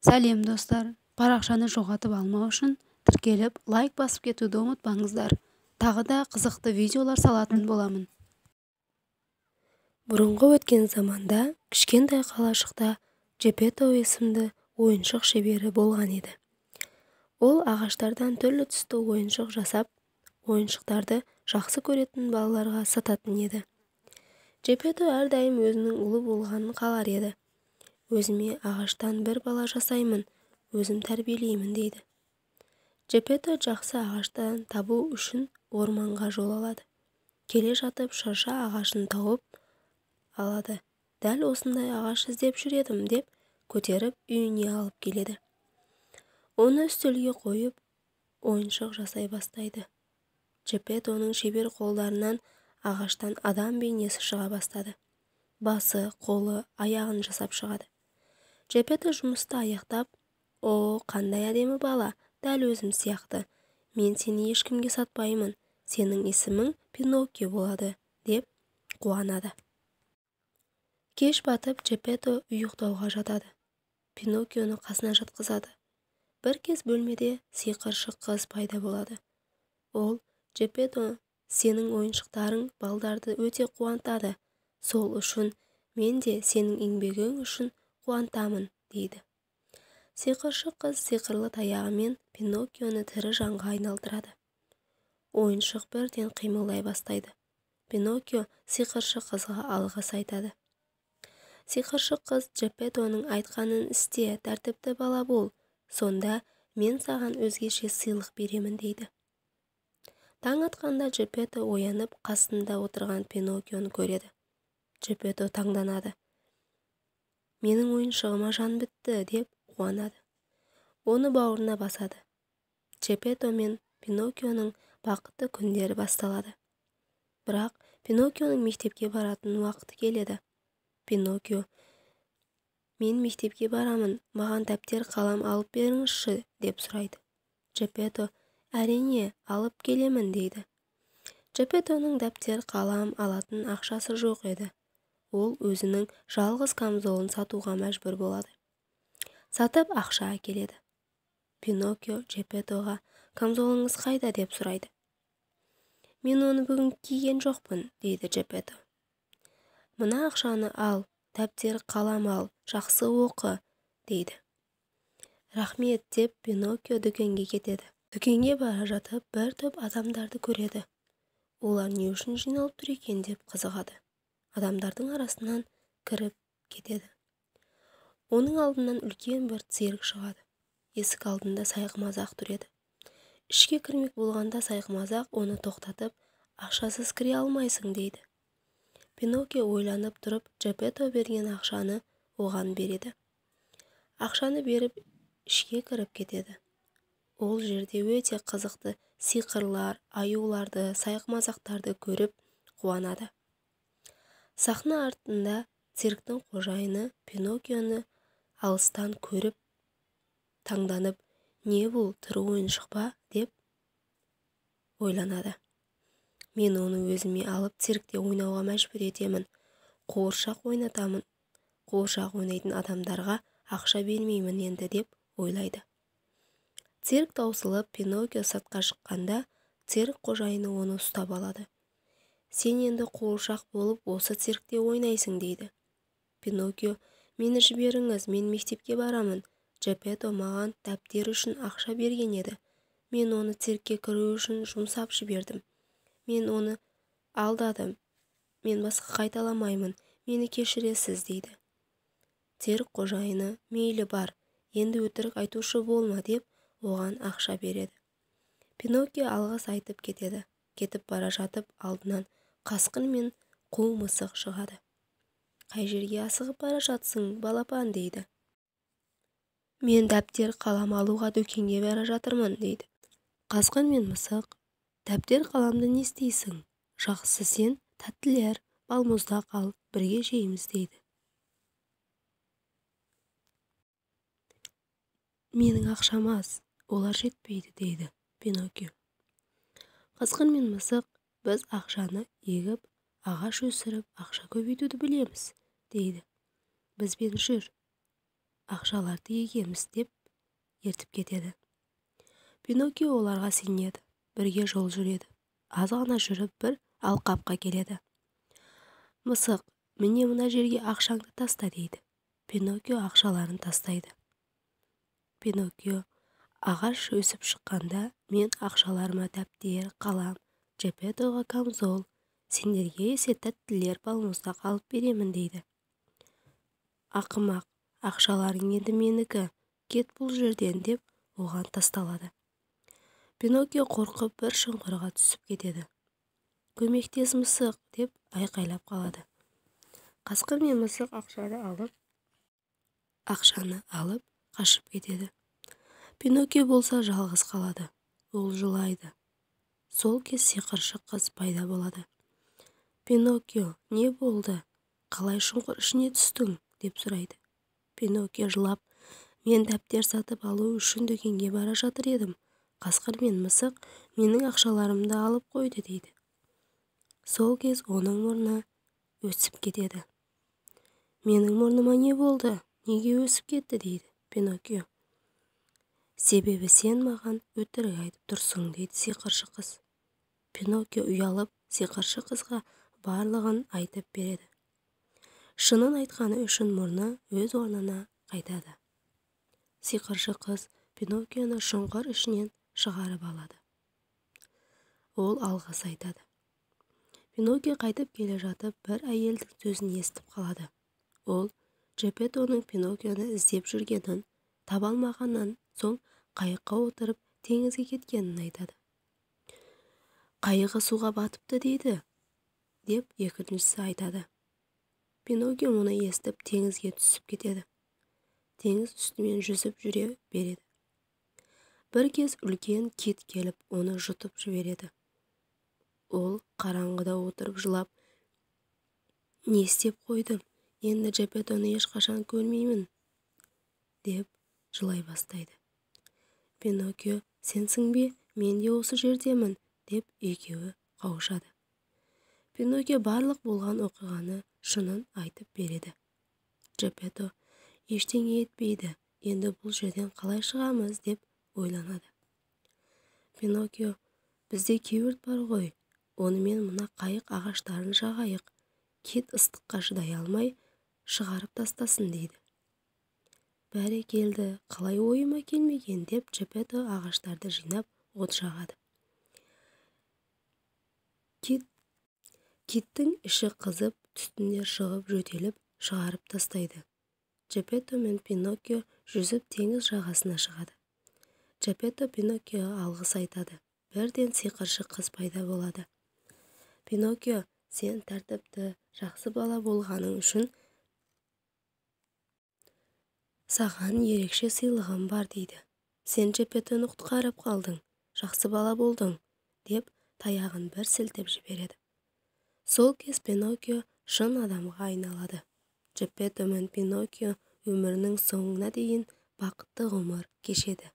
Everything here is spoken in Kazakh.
Сәлем достар, парақшаны жоғалтып алмау үшін тіркеліп, лайк басып кетуді ұмытпаңыздар. Тағы да қызықты видеолар салатын боламын. Бұрынғы өткен заманда кішкентай қалашықта Джепетто есімді ойыншық шебері болған еді. Ол ағаштардан түрлі түсті ойыншық жасап, ойыншықтарды жақсы көретін балаларға сататын еді. Джепетто әрдайым өзінің ұлы болғанын қалар еді. Өзіме ағаштан бір бала жасаймын, өзім тәрбиелеймін дейді. Джепетто жақсы ағаштан табу үшін орманға жол алады. Келе жатып шырша ағашын тауып алады. Дәл осындай ағаш іздеп жүр едім деп көтеріп үйіне алып келеді. Оны үстелге қойып, ойыншық жасай бастайды. Джепеттоның шебер қолдарынан ағаштан адам бейнесі шыға бастады. Басы, қолы, аяғын жасап шығады. Джепетто жұмысты аяқтап, «О, қандай әдемі бала, дәл өзім сияқты. Мен сені ешкімге сатпаймын. Сенің есімің Пиноккио болады», деп қуанады. Кеш батып, Джепетто ұйықтауға жатады. Пиноккионы қасына жатқызады. Бір кез бөлмеде сиқыршы қыз пайда болады. Ол, «Джепетто, сенің ойыншықтарың балдарды өте қуантады. Сол үшін мен де сенің еңбегің үшін қуантамын», дейді. Сиқыршы қыз сиқырлы таяғымен Пиноккионы тірі жанға айналдырады. Ойыншық бірден қимылдай бастайды. Пиноккио сиқыршы қызға алғыс айтады. Сиқыршы қыз Джепеттоның айтқанын істе, тәртіпті бала бол, сонда мен саған өзгеше сыйлық беремін дейді. Таң атқанда Джепетто оянып, қасында отырған Пиноккионы көреді. Джепетто таңданады. «Менің ойыншығыма жан бітті», деп қуанады. Оны бауырына басады. Джепетто мен Пиноккионың бақытты күндері басталады. Бірақ Пиноккионың мектепке баратын уақыты келеді. Пиноккио, «Мен мектепке барамын, маған дәптер қалам алып беріңізші», деп сұрайды. Джепетто, «Әрине, алып келемін», дейді. Джепеттоның дәптер қалам алатын ақшасы жоқ еді. Ол өзінің жалғыз камзолын сатуға мәжбүр болады. Сатып ақша әкеледі. Пиноккио Джепеттоға «Камзолыңыз қайда?» деп сұрайды. «Мен оны бүгін киген жоқпын», дейді Джепетто. «Мына ақшаны ал, дәптер қалам ал, жақсы оқы», дейді. «Рахмет», деп Пиноккио дүкенге кетеді. Дүкенге бара жатып, бір топ адамдарды көреді. Олар не үшін жиналып тұр екен деп қызығады. Адамдардың арасынан кіріп кетеді. Оның алдынан үлкен бір цирк шығады. Есік алдында сайқымазақ тұр еді. Ішке кірмек болғанда сайқымазақ оны тоқтатып, «Ақшасыз кіре алмайсың», дейді. Пиноккио ойланып тұрып, Джепетто берген ақшаны оған береді. Ақшаны беріп, ішке кіріп кетеді. Ол жерде өте қызықты сиқырлар, аюларды, сайқымазақтарды көріп қуанады. Сахна артында цирктің қожайыны Пиноккионы алыстан көріп, таңданып, «Не бұл, тірі ойыншық па?» деп ойланады. «Мен оны өзіме алып циркте ойнауға мәжбүр етемін. Қуыршақ ойнатамын. Қуыршақ ойнайтын адамдарға ақша бермеймін енді», деп ойлайды. Цирк таусылып, Пиноккио сыртқа шыққанда, цирк қожайыны оны ұстап алады. «Сен енді қуыршақ болып осы циркте ойнайсың», дейді. Пиноккио, «Мені жіберіңіз, мен мектепке барамын. Джепетто маған дәптер үшін ақша берген еді. Мен оны циркке кіру үшін жұмсап жібердім. Мен оны алдадым. Мен басқа қайталамаймын. Мені кешіресіз», дейді. Цирк қожайыны, «Мейлі бар, енді өтірік айтушы болма», деп оған ақша береді. Пиноккио алғыс айтып кетеді. Кетіп бара жатып, алдынан қасқыр мен қу мысық шығады. «Қай жерге асығып бара жатсың, балапан?» дейді. «Мен дәптер қалам алуға дүкенге бара жатырмын», дейді. Қасқыр мен мысық, «Дәптер қаламды не істейсің? Жақсы, сен тәттілер, балмұздақ ал, бірге жейміз», дейді. «Менің ақшам аз, олар жетпейді», дейді Пиноккио. Қасқыр мен мысық, «Біз ақшаны егіп, ағаш өсіріп, ақша көбейтуді білеміз», дейді. «Бізбен жүр». ақшаларды егеміз деп ертіп кетеді. Пиноккио оларға сенеді, бірге жол жүреді. Аз ғана жүріп бір алқапқа келеді. Мысық, міне мына жерге ақшаңды таста дейді. Пиноккио ақшаларын тастайды. Пиноккио, ағаш өсіп шыққанда мен ақшаларыма дәптер, қалам, Джеппетоға камзол, сендерге есе тәттілер, балмұздақ алып беремін дейді. Ақымақ, ақшаларың енді менікі, кет бұл жерден деп оған тасталады. Пиноккио қорқып бір шұңқырға түсіп кетеді. Көмектес мысық деп айқайлап қалады. Қасқыр мен мысық ақшаны алып қашып кетеді. Пиноккио болса жалғыз қалады. Ол жылайды. Сол кез сиқыршы қыз пайда болады. Пиноккио, не болды? Қалай шұңқыр ішіне түстің? Деп сұрайды. Пиноккио жылап, мен дәптер сатып алу үшін дүкенге бара жатыр едім. Қасқыр мен мысық менің ақшаларымды алып қойды дейді. Сол кез оның мұрны өсіп кетеді. Менің мұрныма не болды? Неге өсіп кетті дейді Пиноккио. Себебі сен маған өтірік айтып тұрсың дейді сиқыршы қыз. Пиноккио ұялып сиқыршы қызға барлығын айтып береді. Шынын айтқаны үшін мұрны өз орнына қайтады. Сиқыршы қыз Пиноккионы шұңқыр ішінен шығарып алады. Ол алғыс айтады. Пиноккио қайтып келе жатып бір әйелдің сөзін естіп қалады. Ол Джеппетоның Пиноккионы іздеп жүргенін, таба алмағаннан соң қайыққа отырып теңізге кеткенін айтады. Қайығы суға батыпты дейді, деп екіншісі айтады. Пиноккио мұны естіп теңізге түсіп кетеді. Теңіз үстімен жүзіп жүре береді. Бір кез үлкен кит келіп, оны жұтып жібереді. Ол қараңғыда отырып жылап, не істеп қойдым? Енді Джеппетоны ешқашан көрмеймін, деп жылай бастайды. Пиноккио, сенсің бе? Мен де осы жердемін, деп екеуі қауышады. Пиноккио барлық болған оқиғаны шынын айтып береді. Джеппето, ештеңе етпейді, енді бұл жерден қалай шығамыз деп ойланады. Пиноккио, бізде кеуірт бар ғой, онымен мына қайық ағаштарын жағайық, кит ыстыққа шыдай алмай шығарып тастасын дейді. Бәрекелді, қалай ойыма келмеген деп Джеппето ағаштарды жинап от жағады. Киттің іші қызып, түтіндер шығып жөтеліп шығарып тастайды. Джеппето мен Пиноккио жүзіп теңіз жағасына шығады. Джеппето Пиноккиоға алғыс айтады. Бірден сиқыршы қыз пайда болады. Пиноккио, сен тәртіпті, жақсы бала болғаның үшін саған ерекше сыйлығым бар дейді. Сен Джеппетоны құтқарып қалдың, жақсы бала болдың, деп таяғын бір сілтеп жібереді. Сол кез Пиноккио шын адамға айналады. Джеппето мен Пиноккио өмірінің соңына дейін бақытты ғұмыр кешеді.